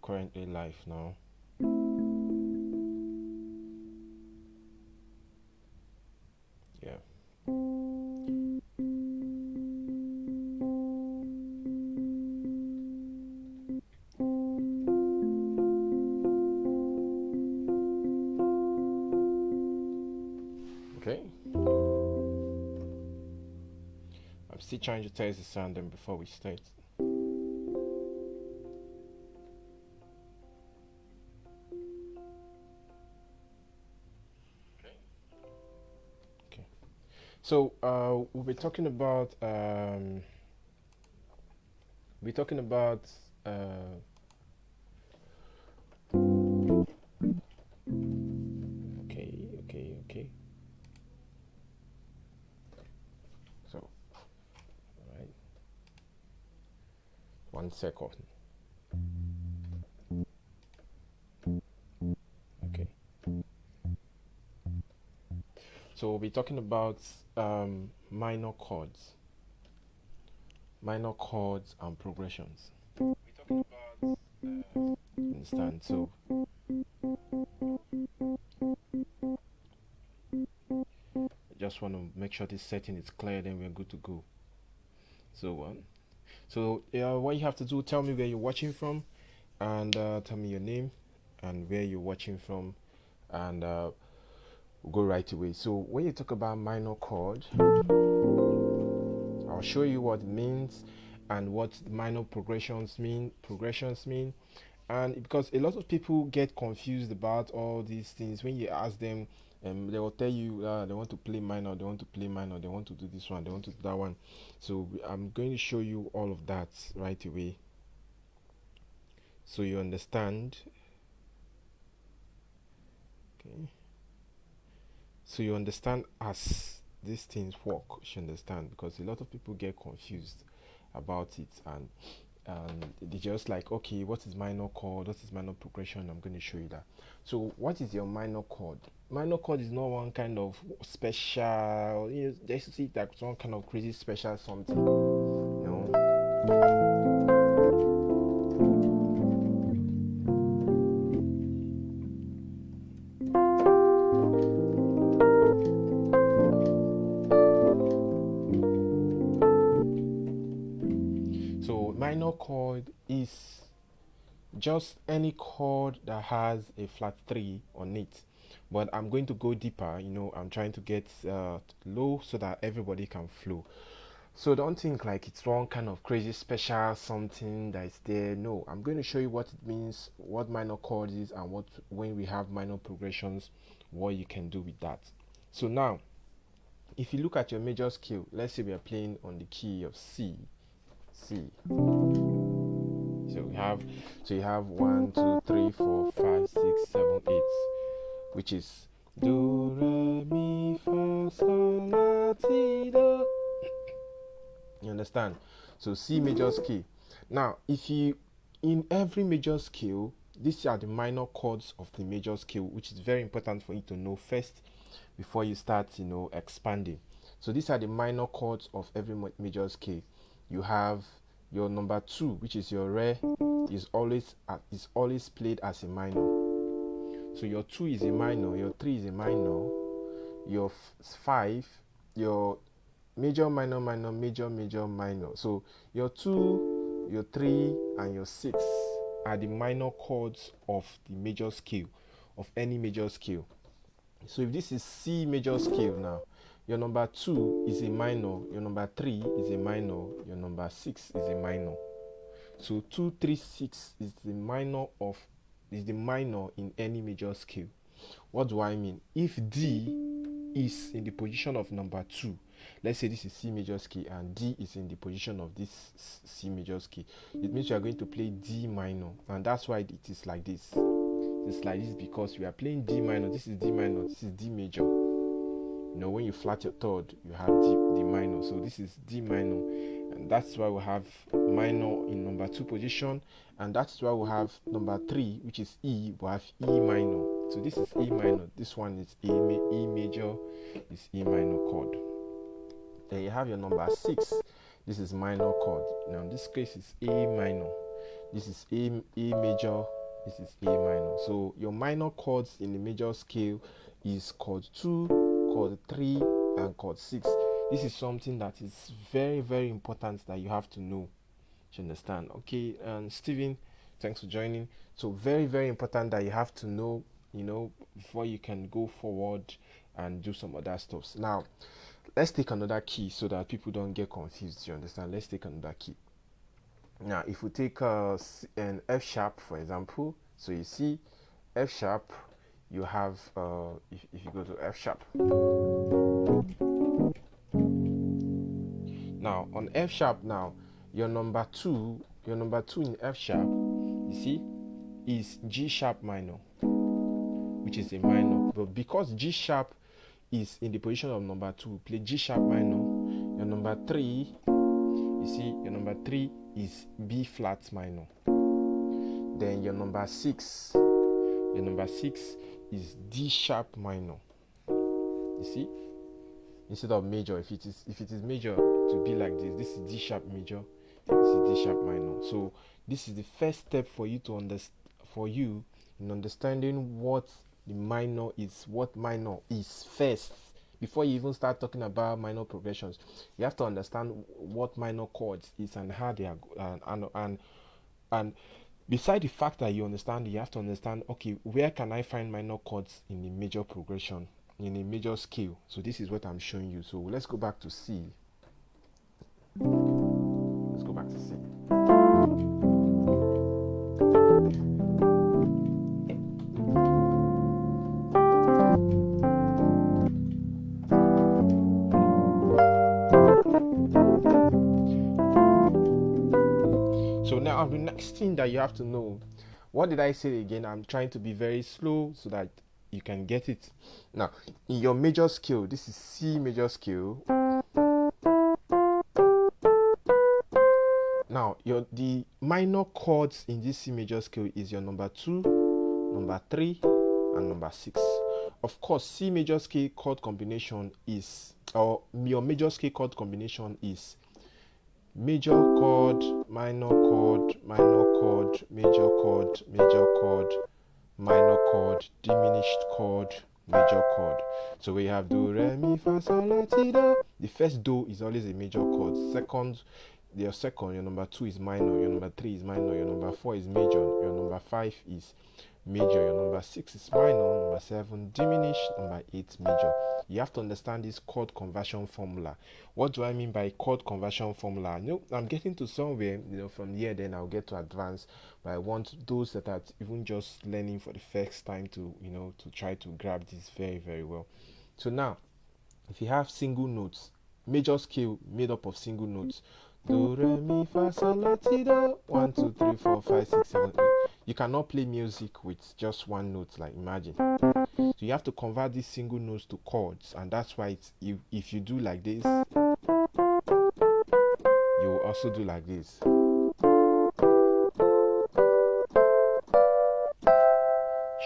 currently live now. Yeah. Okay. I'm still trying to test the sound then before we start. Okay. So we'll be talking about we're talking about okay. So all right. 1 second. Okay. So we'll be talking about minor chords and progressions. We're talking about understand. So I just want to make sure this setting is clear, then we're good to go. So what you have to do, tell me where you're watching from, and tell me your name and where you're watching from, and we'll go right away. So when you talk about minor chord, I'll show you what it means and what minor progressions mean. And because a lot of people get confused about all these things, when you ask them, they will tell you they want to play minor, they want to play minor, they want to do this one, they want to do that one. So I'm going to show you all of that right away, so you understand. Okay. So you understand as these things work. You should understand, because a lot of people get confused about it, and they just like, okay, what is minor chord, what is minor progression? I'm going to show you that. So what is your minor chord? Minor chord is not one kind of special, just see like some kind of crazy special something, So minor chord is just any chord that has a flat 3 on it, but I'm going to go deeper. I'm trying to get low so that everybody can flow. So don't think like it's one kind of crazy special something that is there. No, I'm going to show you what it means, what minor chord is, and what, when we have minor progressions, what you can do with that. So now, if you look at your major scale, let's say we are playing on the key of C. So you have 1, 2, 3, 4, 5, 6, 7, 8, which is do, re, mi, fa, sol, la, ti, do. You understand? So C major scale. Now, if you, in every major scale, these are the minor chords of the major scale, which is very important for you to know first before you start, expanding. So these are the minor chords of every major scale. You have your number 2, which is your re, is always played as a minor. So your 2 is a minor, your 3 is a minor, your 5, your major, minor, minor, major, major, minor. So your 2, your 3, and your 6 are the minor chords of the major scale, of any major scale. So if this is C major scale now, your number 2 is a minor, your number 3 is a minor, your number 6 is a minor. So 2, 3, 6 is the minor in any major scale. What do I mean? If D is in the position of number 2, let's say this is C major scale and D is in the position of this C major scale, it means you are going to play D minor, and that's why it is like this. It's like this because we are playing D minor. This is D minor, this is D major. When you flat your third, you have D minor. So this is D minor, and that's why we have minor in number 2 position, and that's why we have number 3, which is E. We have E minor. So this is E minor. This one is E major, is E minor chord. Then you have your number 6. This is minor chord. Now in this case is A minor. This is A major, this is A minor. So your minor chords in the major scale is chord 2, chord 3, and chord 6. This is something that is very, very important that you have to know. You understand? Okay, and Steven, thanks for joining. So very, very important that you have to know, before you can go forward and do some other stuffs. Now, let's take another key so that people don't get confused. You understand? Let's take another key. Now, if we take an F sharp, for example, so you see F sharp, you have if you go to F sharp. Now on F sharp, now your number two in F sharp, you see, is G sharp minor, which is a minor. But because G sharp is in the position of number 2, play G sharp minor. Your number 3, you see, your number 3 is B flat minor. Then your number 6 is D sharp minor. You see, instead of major, if it is major, to be like this. This is D sharp major, this is D sharp minor. So this is the first step for you to in understanding what the minor is, what minor is first. Before you even start talking about minor progressions, you have to understand what minor chords is and how they are, and beside the fact that you understand, you have to understand, okay, where can I find minor chords in a major progression, in a major scale? So this is what I'm showing you. So let's go back to C. Let's go back to C. So now the next thing that you have to know, what did I say again? I'm trying to be very slow so that you can get it. Now, in your major scale, this is C major scale. Now, the minor chords in this C major scale is your number 2, number 3, and number 6. Of course, C major scale chord combination is, or your major scale chord combination is major chord, minor chord, minor chord, major chord, major chord, minor chord, diminished chord, major chord. So we have do, re, mi, fa, sol, la, ti, do. The first do is always a major chord. Your number 2 is minor, your number 3 is minor, your number 4 is major, your number 5 is major, your number 6 is minor, number 7 diminished, number 8 major. You have to understand this chord conversion formula. What do I mean by chord conversion formula? I'm getting to somewhere, from here then I'll get to advance, but I want those that are even just learning for the first time to, to try to grab this very, very well. So now, if you have single notes, major scale made up of single notes, do, re, mi, fa, sol, la, ti, do, 1, 2, 3, 4, 5, 6, 7, 8. You cannot play music with just one note, like imagine. So you have to convert these single notes to chords, and that's why if you do like this, you will also do like this.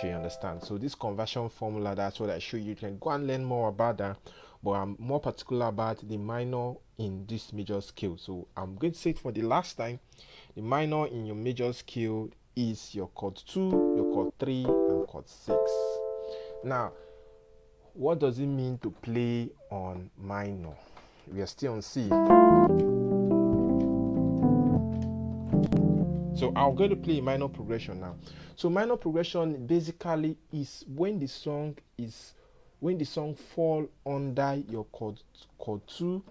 You understand? So this conversion formula, that's what I show you. You can go and learn more about that, but I'm more particular about the minor in this major scale. So I'm going to say it for the last time. The minor in your major scale is your chord 2, your chord 3, and chord 6. Now, what does it mean to play on minor? We are still on C. So I'm going to play a minor progression now. So minor progression basically is when the song fall under your chord 2,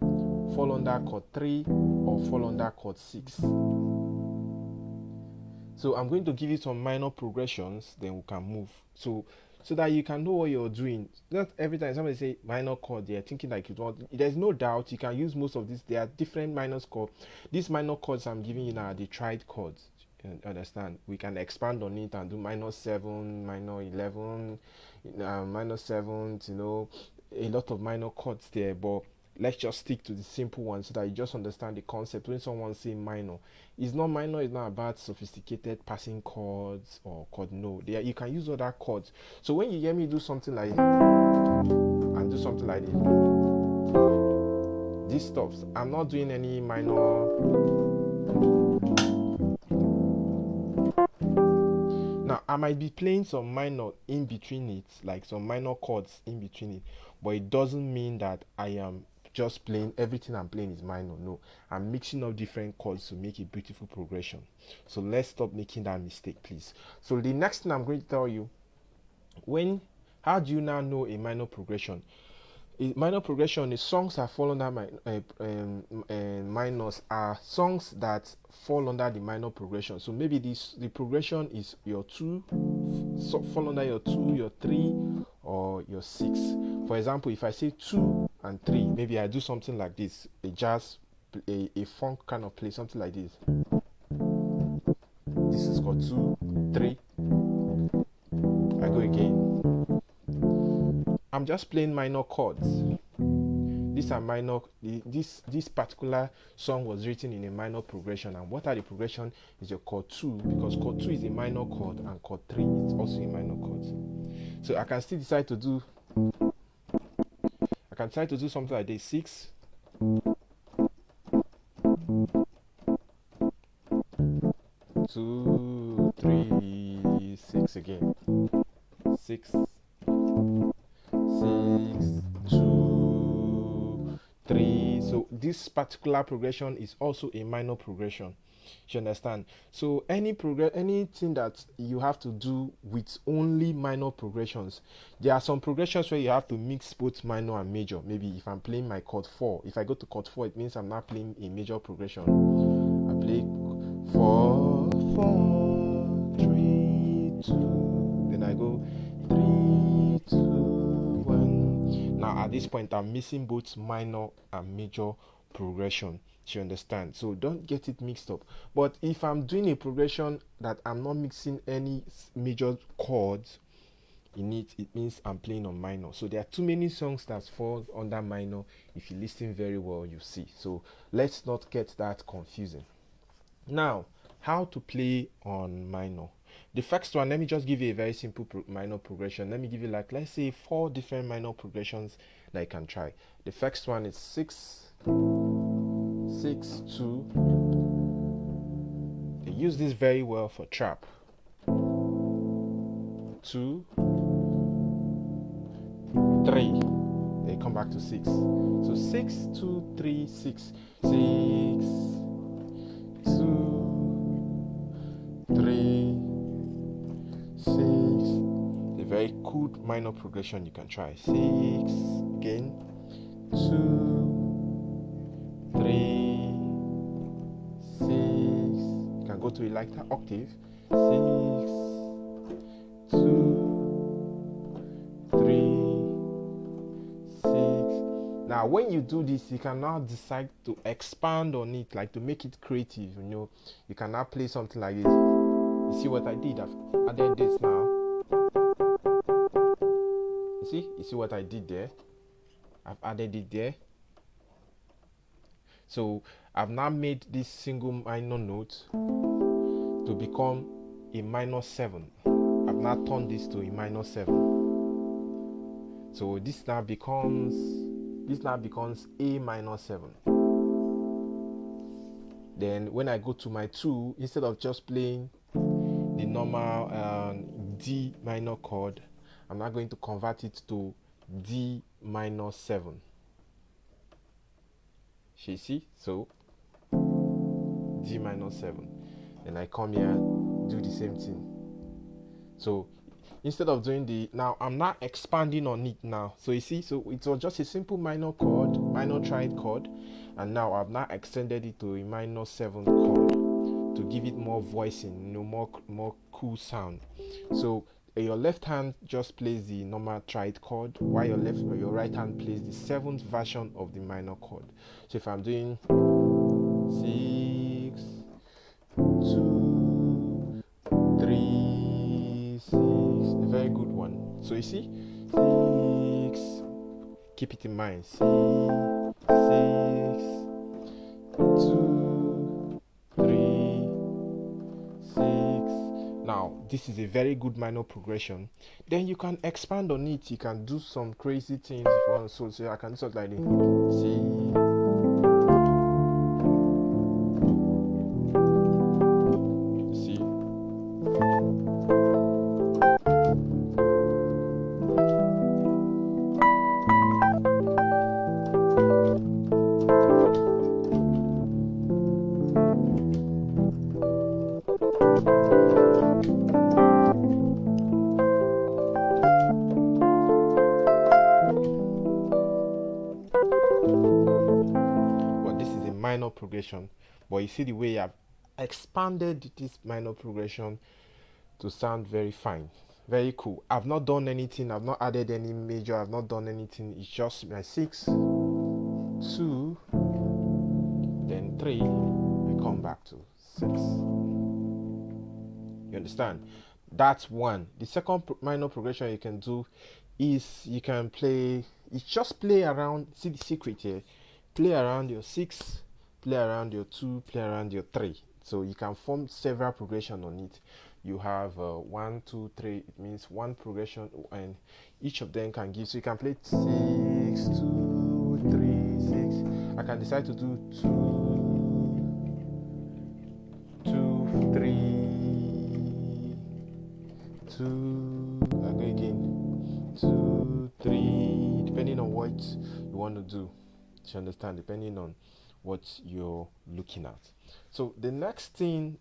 fall under chord 3, or fall under chord 6. So I'm going to give you some minor progressions, then we can move. So that you can know what you're doing. Not every time somebody say minor chord, they're thinking like you want. There's no doubt you can use most of this. There are different minor chords. These minor chords I'm giving you now are the tried chords. You understand? We can expand on it and do minor 7, minor 11, minor 7th, a lot of minor chords there, but let's just stick to the simple ones so that you just understand the concept. When someone say minor, it's not about sophisticated passing chords or chord. No, you can use other chords. So when you hear me do something like this and do something like this stuff, I'm not doing any minor. I might be playing some minor in between it, like some minor chords in between it, but it doesn't mean that I am just playing, everything I'm playing is minor. No, I'm mixing up different chords to make a beautiful progression. So let's stop making that mistake, please. So the next thing I'm going to tell you, how do you now know a minor progression? A minor progression is songs that fall under minors are songs that fall under the minor progression. So maybe the progression is your 2, so fall under your 2, your 3, or your 6. For example, if I say 2 and 3, maybe I do something like this, a jazz, a funk kind of play, something like this. This is called 2, 3. I go again. I'm just playing minor chords. These are minor. This particular song was written in a minor progression, and what are the progression is your chord 2, because chord 2 is a minor chord and chord 3 is also a minor chord. So I can still decide to do something like this: 6, 2, 3, 6 again, 6, 6, 2, 3. So this particular progression is also a minor progression. You understand? So anything that you have to do with only minor progressions, there are some progressions where you have to mix both minor and major. Maybe if I'm playing my chord 4, if I go to chord 4, it means I'm not playing a major progression. I play 4, 4, 3, 2, then I go 3, 2, 1. Now at this point I'm missing both minor and major progression. You understand? So don't get it mixed up. But if I'm doing a progression that I'm not mixing any major chords in it, it means I'm playing on minor. So there are too many songs that fall under minor. If you listen very well, you see. So let's not get that confusing. Now, how to play on minor? The first one, let me just give you a very simple minor progression. Let me give you, like, let's say 4 different minor progressions that you can try. The first one is 6, 6, 2. They use this very well for trap. 2, 3. They come back to 6. So 6, 2, 3, 6. 6, 2, 3, 6. A very good minor progression you can try. 6 again. 2, 3, 6. You can go to a lighter octave. 6, 2, 3, 6. Now when you do this, you can now decide to expand on it, like to make it creative. You can now play something like this. You see what I did? I've added this now. You see what I did there? I've added it there. So I've now made this single minor note to become a minor 7. I've now turned this to a minor 7. So this now becomes A minor 7. Then when I go to my 2, instead of just playing the normal D minor chord, I'm now going to convert it to D minor 7. You see? So D minor 7. Then I come here, do the same thing. So instead of doing now I'm not expanding on it now. So you see, so it was just a simple minor chord, minor triad chord, and now I've now extended it to a minor 7 chord to give it more voicing, more cool sound. So your left hand just plays the normal triad chord, while your right hand plays the 7th version of the minor chord. So if I'm doing 6, 2, 3, 6, a very good one. So you see, 6, keep it in mind, 6, 2, 3, 6. Now this is a very good minor progression. Then you can expand on it. You can do some crazy things if you want. So I can do something like this. See, progression, but you see the way I've expanded this minor progression to sound very fine, very cool. I've not done anything, I've not added any major, I've not done anything. It's just my 6, 2, then 3, we come back to 6. You understand? That's one. The second minor progression you can do is you can play, it's just play around. See the secret here, play around your 6, play around your 2, play around your 3. So you can form several progression on it. You have 1, 2, 3. It means one progression, and each of them can give. So you can play 6, 2, 3, 6. I can decide to do 2, 2, 3, 2. I go again. 2, 3. Depending on what you want to do. You understand? Depending on what you're looking at. So the next thing,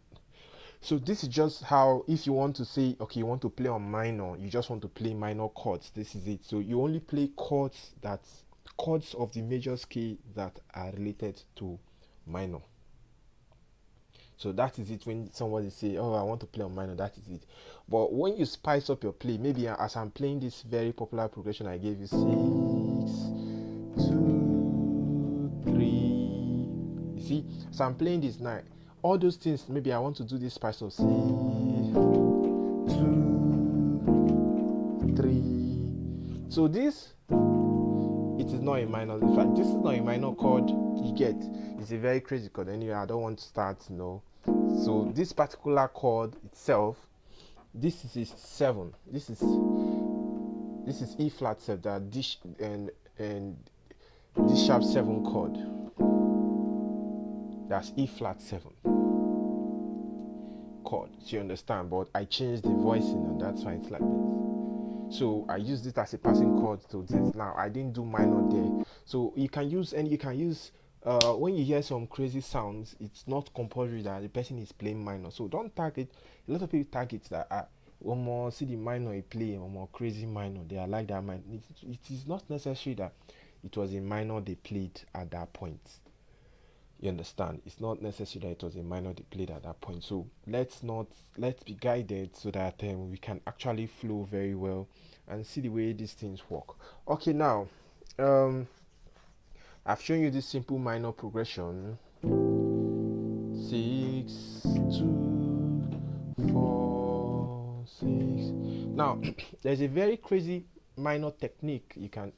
so this is just how, if you want to say, okay, you want to play on minor, you just want to play minor chords, this is it. So you only play chords of the major scale that are related to minor. So that is it. When somebody say, oh, I want to play on minor, that is it. But when you spice up your play, maybe as I'm playing this very popular progression I gave you, 6, 2, 3. You see, so I'm playing this now. All those things, maybe I want to do this spice of 6, 2, 3. So this, it is not a minor. In fact, this is not a minor chord. You get, it's a very crazy chord. Anyway, I don't want to start, So this particular chord itself, this is 7. This is E flat 7. That D and D sharp 7 chord. That's E flat 7 chord. So you understand? But I changed the voicing, and that's why it's like this. So I use this as a passing chord to this. Now I didn't do minor there. So you can use when you hear some crazy sounds, it's not compulsory that the person is playing minor. So don't target. A lot of people target that one more see the minor he play, one more crazy minor. They are like that minor. It is not necessary that it was a minor they played at that point. You understand? It's not necessary that it was a minor they played at that point. So let's be guided so that we can actually flow very well and see the way these things work. Okay, now I've shown you this simple minor progression. 6, 2, 4, 6. Now there's a very crazy minor technique you can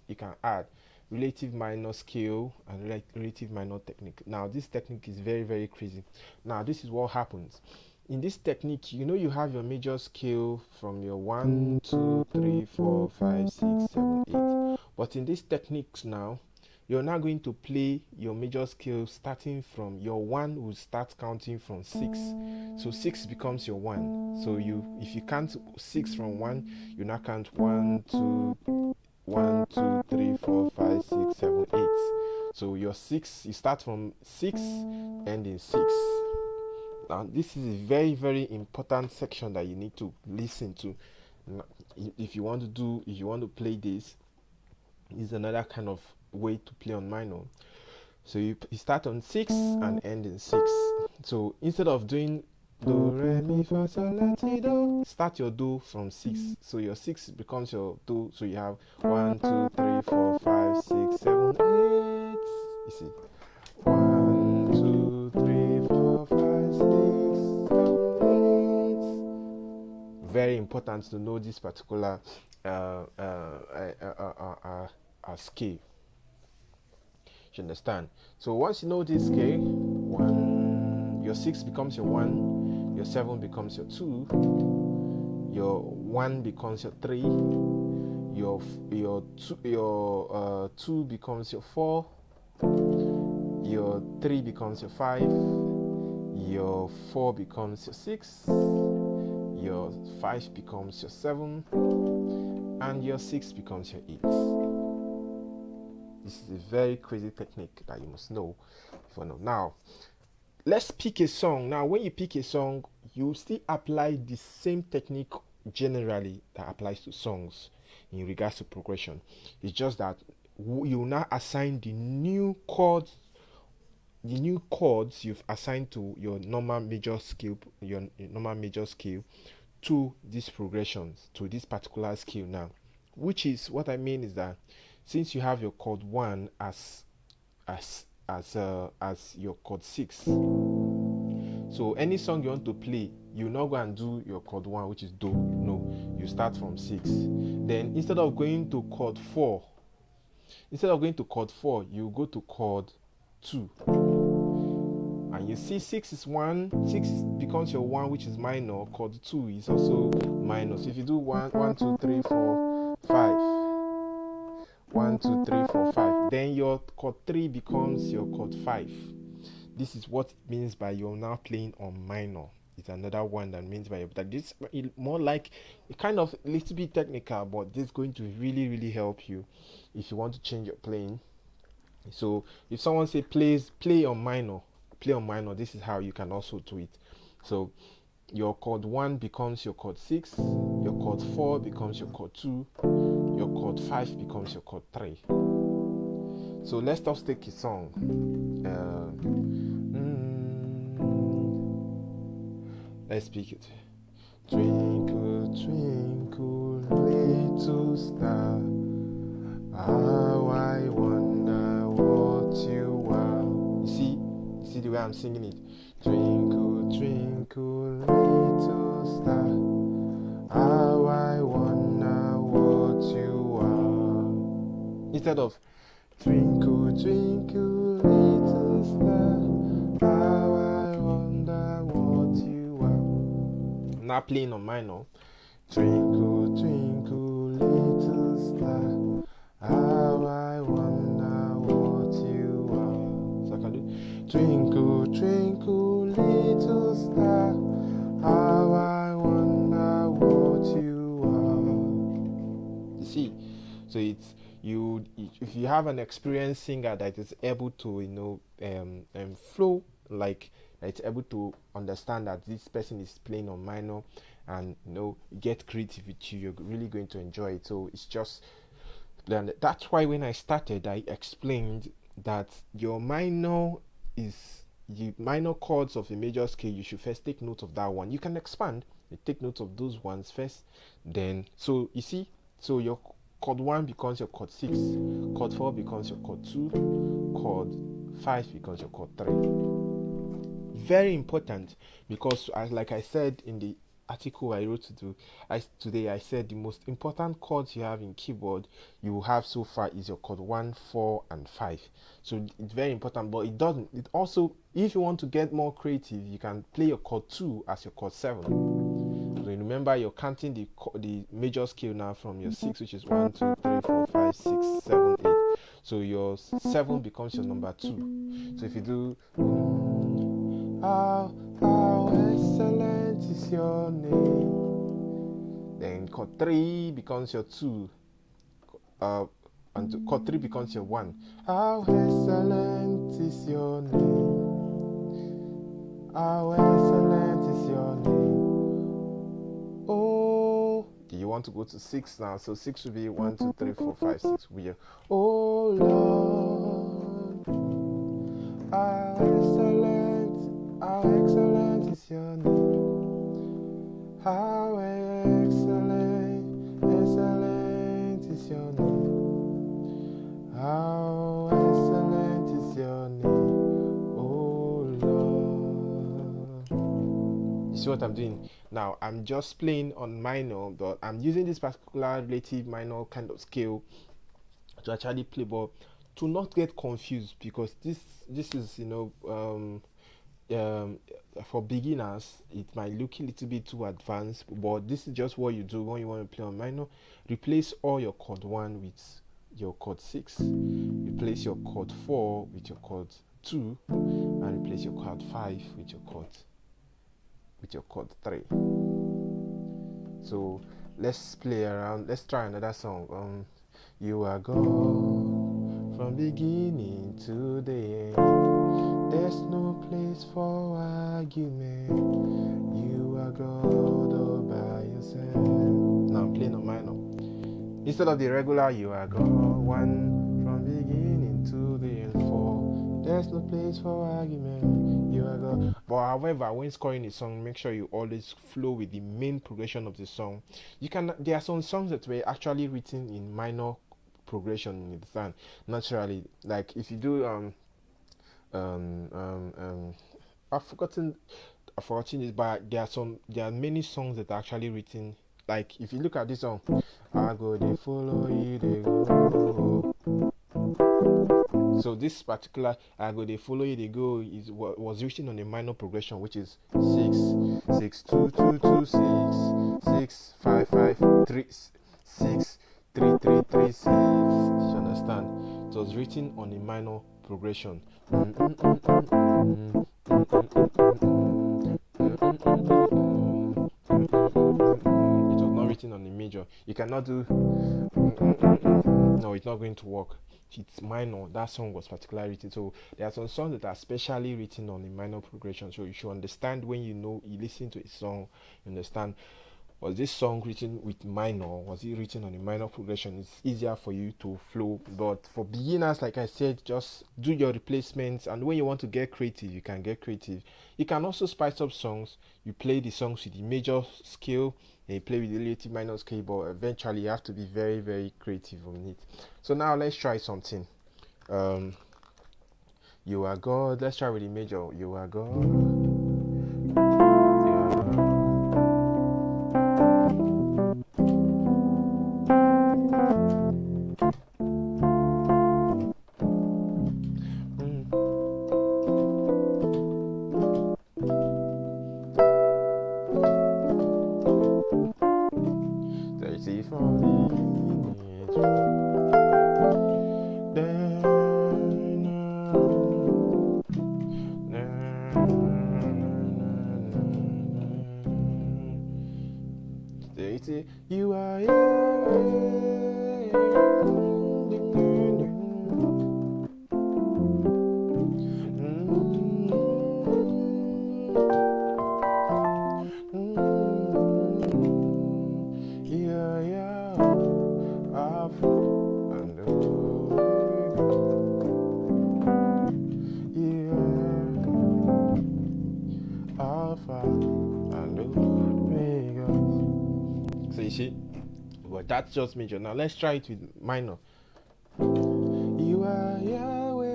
add. Relative minor scale and relative minor technique. Now this technique is very, very crazy. Now this is what happens in this technique. You have your major scale from your 1, 2, 3, 4, 5, 6, 7, 8. But in this technique now, you're now going to play your major scale starting from your 1 will start counting from 6. So 6 becomes your 1. So if you count 6 from 1, you now count 1, 2, 1, 2, 3, 4, 5, 6, 7, 8. So your 6, you start from 6, end in 6. Now this is a very, very important section that you need to listen to. If you want to play this is another kind of way to play on minor. So you start on 6 and end in 6. So instead of doing do, re, mi, fa, sol, la, ti, do, start your do from 6. So your 6 becomes your do. So you have 1, 2, 3, 4, 5, 6, 7, 8. You see, 1, 2, 3, 4, 5, 6, 7, 8. Very important to know this particular scale. You understand? So once you know this scale, your 6 becomes your 1, your 7 becomes your 2, your 1 becomes your 3, your 2 becomes your 4, your 3 becomes your 5, your 4 becomes your 6, your 5 becomes your 7, and your 6 becomes your 8. This is a very crazy technique that you must know. Now, let's pick a song. Now, when you pick a song, you still apply the same technique generally that applies to songs in regards to progression. It's just that you now assign the new chords the new chords you've assigned to your normal major scale, your normal major scale, to these progressions, to this particular scale now. Which is what I mean is that since you have your chord 1 as your chord 6, so any song you want to play, you not go and do your chord 1, which is do. No, you start from 6. Then instead of going to chord 4, you go to chord 2. And you see 6 is 1, 6 becomes your 1, which is minor. Chord 2 is also minor. So if you do 1, 1, 2, 3, 4, 5, 1, 2, 3, 4, 5, then your chord 3 becomes your chord 5. This is what it means by you're now playing on minor. It's another one that means by that. This is more like kind of a little bit technical, but this is going to really help you if you want to change your playing. So if someone say play on minor, this is how you can also do it. So your chord 1 becomes your chord 6, your chord 4 becomes your chord 2, your chord 5 becomes your chord 3. So let's just take a song. Let's pick it. Twinkle, twinkle, little star, how I wonder what you are. You see the way I'm singing it. Twinkle, twinkle, little star, how I wonder what you are. Instead of twinkle, twinkle, little star, how I wonder what you are. I'm not playing on minor. Twinkle, twinkle, little star, how I wonder what you are. So I can do twinkle, twinkle, little star, how I wonder what you are. You see, so it's you. If you have an experienced singer that is able to flow, like it's able to understand that this person is playing on minor and get creative with you, you're really going to enjoy it. So it's just that's why when I started I explained that your minor is the minor chords of a major scale. You should first take note of that one. You can expand, you take note of those ones first, then so you see, so your chord 1 becomes your chord 6, chord 4 becomes your chord 2, chord 5 becomes your chord 3. Very important, because like I said in the article I wrote today, I said the most important chords you have in keyboard you have so far is your chord 1, 4 and 5. So it's very important, but it also, if you want to get more creative, you can play your chord 2 as your chord 7. So remember, you're counting the major scale now from your 6, which is 1, 2, 3, 4, 5, 6, 7, 8. So your 7 becomes your number 2. So if you do how excellent is your name, then chord 3 becomes your 2, and chord 3 becomes your 1. How excellent is your name, how excellent is your name. Oh, you want to go to 6 now, so 6 will be 1, 2, 3, 4, 5, 6. We are, oh Lord, how excellent is your name, how excellent is your name, how excellent is your name, oh Lord. You see what I'm doing now? I'm just playing on minor, but I'm using this particular relative minor kind of scale to actually play, but to not get confused, because this is for beginners it might look a little bit too advanced, but this is just what you do when you want to play on minor. Replace all your chord 1 with your chord 6, replace your chord 4 with your chord 2, and replace your chord 5 with your chord 3. So let's play around. Let's try another song. You are God from beginning to the end. There's no place for argument. You are God all by yourself. Now I'm playing on minor. Instead of the regular, you are God 1 from beginning to the end. 4. There's no place for argument. You are God. But however, when scoring a song, make sure you always flow with the main progression of the song. You can. There are some songs that were actually written in minor progression in the sound naturally. Like if you do um um um I've forgotten this, but there are many songs that are actually written. Like if you look at this song, I go they follow you they go. So this particular I go they follow you they go is what was written on a minor progression, which is 6 6 2 2 2 6 5 5 3 6 3 3 3 6. You understand? It was written on a minor progression. It was not written on a major. You cannot do. No, it's not going to work. It's minor. That song was particularly written. So there are some songs that are specially written on a minor progression. So you should understand when you listen to a song, you understand, was this song written with minor? Was it written on a minor progression? It's easier for you to flow. But for beginners, like I said, just do your replacements. And when you want to get creative, you can get creative. You can also spice up songs. You play the songs with the major scale and you play with the relative minor scale. But eventually, you have to be very, very creative on it. So now let's try something. You are God. Let's try with the major. You are God. You are God. Easy for me. You are Alpha and Omega. So you see, but that's just major. Now let's try it with minor. You are Yahweh,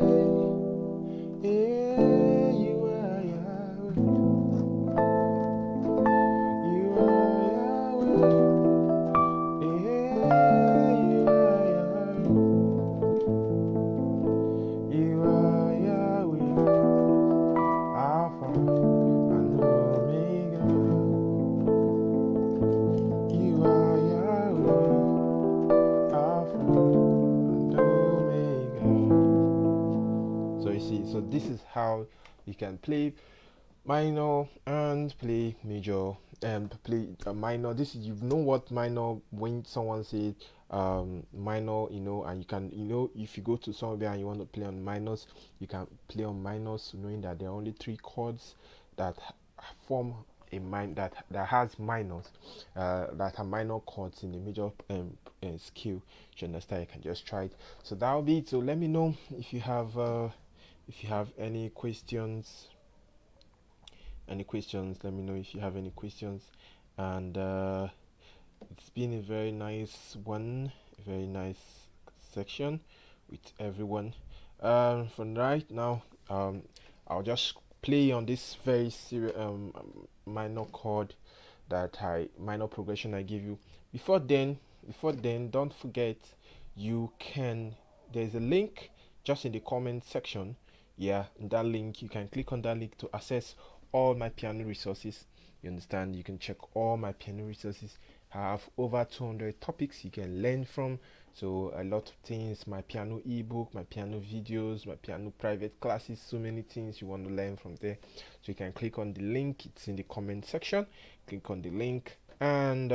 yeah, you are Yahweh, you are Yahweh, yeah, you are Yahweh, you are Yahweh, Alpha and Omega, you are Yahweh, Alpha and Omega. So you see, so this is how you can play minor and play major and play minor. This is, you know what minor, when someone says minor, and you can, if you go to somewhere and you want to play on minors, you can play on minors, knowing that there are only 3 chords that form a that has minors, that are minor chords in the major scale. You understand? You can just try it. So that will be it. So let me know if you have any questions. Let me know if you have any questions. And it's been a very nice section with everyone. From right now, I'll just play on this very minor chord minor progression I give you. Before then, don't forget, there's a link just in the comment section. Yeah, in that link, you can click on that link to access all my piano resources. You understand? You can check all my piano resources. I have over 200 topics you can learn from. So a lot of things, my piano ebook, my piano videos, my piano private classes, so many things you want to learn from there. So you can click on the link. It's in the comment section. Click on the link and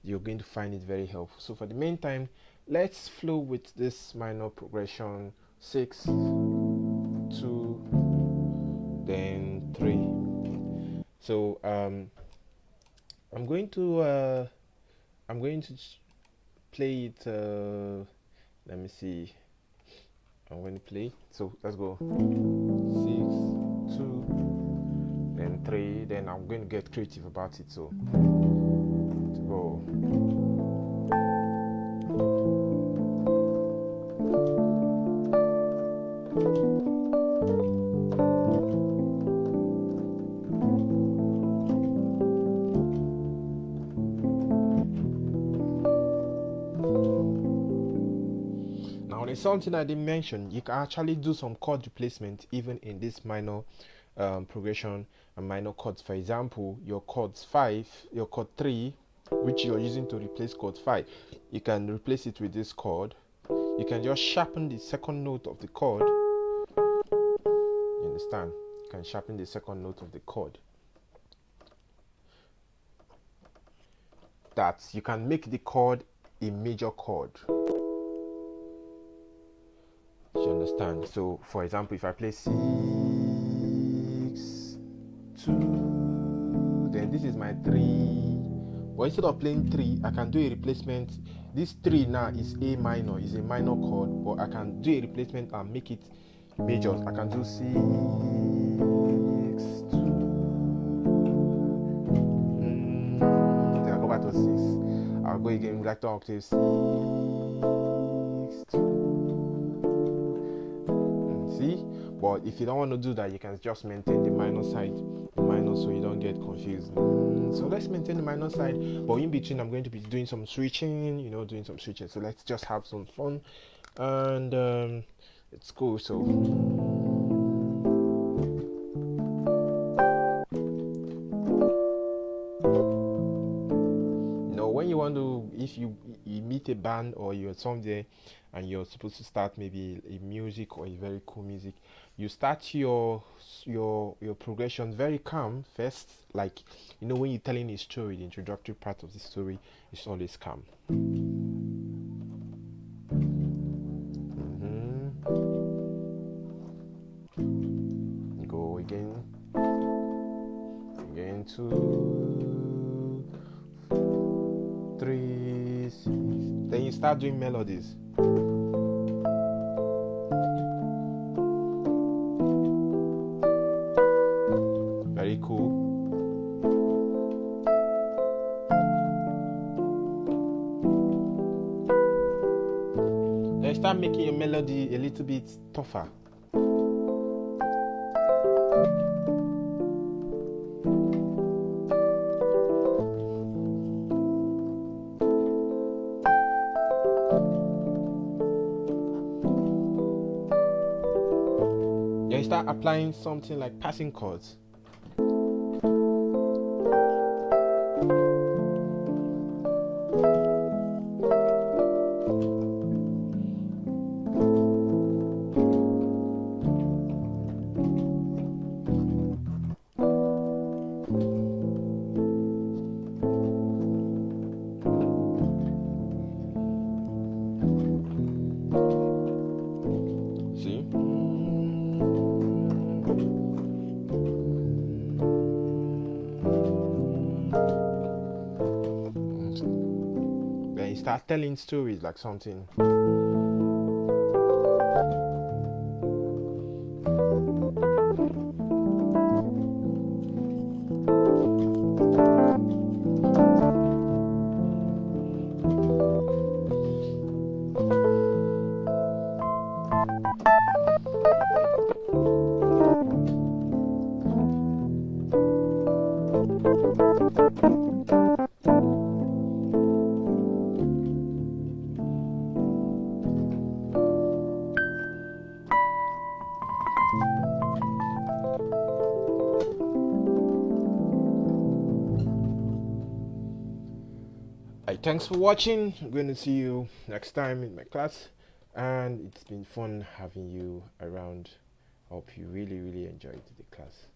you're going to find it very helpful. So for the meantime, let's flow with this minor progression. 6 2 then 3. So I'm going to play it. Let me see. I'm going to play. So let's go 6, 2, then 3. Then I'm going to get creative about it. So to go. Now there's something I didn't mention. You can actually do some chord replacement even in this minor progression and minor chords. For example, your chords 5, your chord 3, which you're using to replace chord 5, you can replace it with this chord. You can just sharpen the second note of the chord. You understand? You can sharpen the second note of the chord. That you can make the chord a major chord. You understand? So for example, if I play 6, 2, then this is my 3, but instead of playing 3, I can do a replacement. This 3 now is A minor, is a minor chord, but I can do a replacement and make it major. I can do 6, 2, then I go back to 6. I'll go again like the octave 6, 2. See? But if you don't want to do that, you can just maintain the minor side, so you don't get confused. So let's maintain the minor side, but in between I'm going to be doing some switching, so let's just have some fun and it's cool. So when you want to, if you meet a band or you're somewhere and you're supposed to start maybe a music or a very cool music, you start your progression very calm first. Like, when you're telling a story, the introductory part of the story is always calm. Go again 2, 3, 6. Then you start doing melodies. Very cool. Then start making your melody a little bit tougher. You start applying something like passing chords. See? Then you start telling stories like something. Thanks for watching. I'm going to see you next time in my class, and it's been fun having you around. I hope you really enjoyed the class.